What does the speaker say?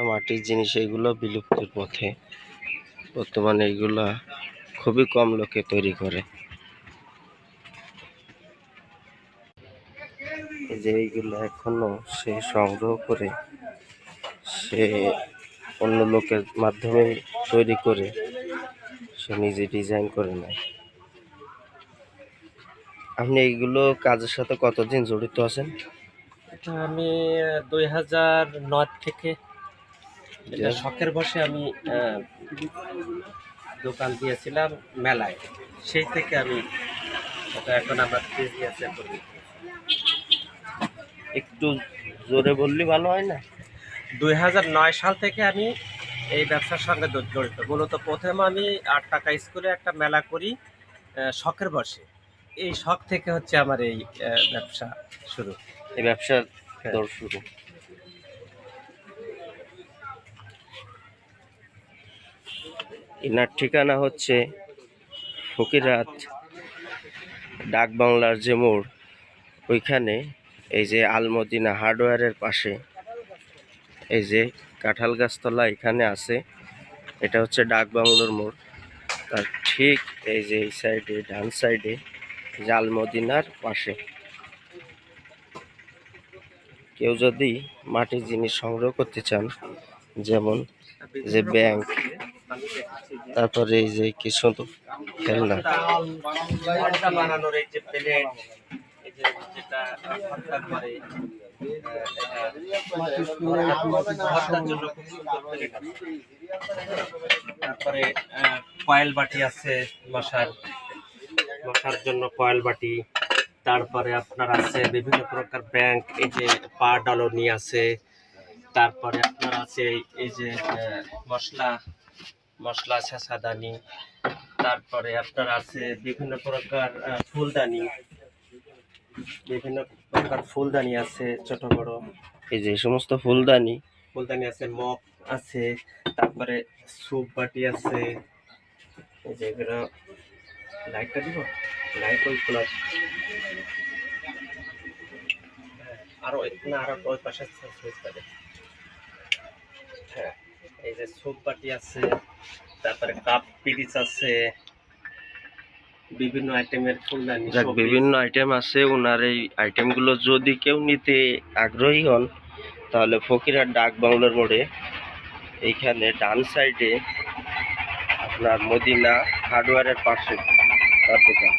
মাটির জিনিস এগুলো বিলুপ্তির পথে। বর্তমানে এগুলা খুবই কম লোকে তৈরি করে। এই যে এইগুলো এখনো সে সংগ্রহ করে সে অন্য লোকের মাধ্যমে তৈরি করে সে নিজে ডিজাইন করে নেয়। আপনি এইগুলো কাজের সাথে কতদিন জড়িত আছেন? এটা আমি 2009 থেকে এটা শখের বসে আমি দোকান দিয়েছিলাম মেলায়, সেই থেকে আমি এটা এখন আমার বিজনেসে করি। একটু জোরে বললে ভালো হয় না? 2009 সাল থেকে আমি এই ব্যবসার সঙ্গে জড়িত। মূলত প্রথমে আমি 8 টাকা স্কুলে একটা মেলা করি শখের বসে। এই শখ থেকে হচ্ছে আমার এই ব্যবসা শুরু। এই ব্যবসার হ্যাঁ। দৌড় শুরু। এনার ঠিকানা হচ্ছে ফকিরহাট ডাক বাংলার যে মোড়, ওইখানে এই যে আলমদিনা হার্ডওয়্যারের পাশে এই যে কাঁঠাল গাছতলা এখানে আছে। এটা হচ্ছে ডাক বাংলোর মোড়। তার ঠিক এই যে এই সাইডে ডান সাইডে যে আলমদিনার পাশে। কেউ যদি মাটির জিনিস সংগ্রহ করতে চান, যেমন যে ব্যাংক, তারপরে এই যে কিছু খেলনা, বানানোর এই যে প্লেট, এই যে যেটা ভর্তা করে, ভর্তার জন্য খুব সুন্দর প্লেট আছে। তারপরে কয়েল বাটি আছে, মশার জন্য কয়েল বাটি। তারপরে আপনার আছে বিভিন্ন প্রকার ব্যাংক, এই যে পা ডালনি আছে। তারপরে আপনার আছে এই যে মশলা ছেঁচাদানি। তারপরে আপনার আছে বিভিন্ন প্রকার ফুলদানি আছে ছোট বড়। এই যে সমস্ত ফুলদানি আছে, মগ আছে। তারপরে স্যুপ বাটি আছে। এই যে এগুলো লাইটটা দিব, লাইট ওই প্লাস আরো ওই পাশে হ্যাঁ, এই যে স্যুপ বাটি আছে। তারপরে কাপ পিরিচ আছে, বিভিন্ন আইটেমের ফুলদানি, বিভিন্ন আইটেম আছে। ওনার এই আইটেমগুলো যদি কেউ নিতে আগ্রহী হন, তাহলে ফকিরহাট ডাক বাংলোর মোড়ে এইখানে ডান সাইডে আপনার মদিনা হার্ডওয়্যারের পাশে তার দোকান।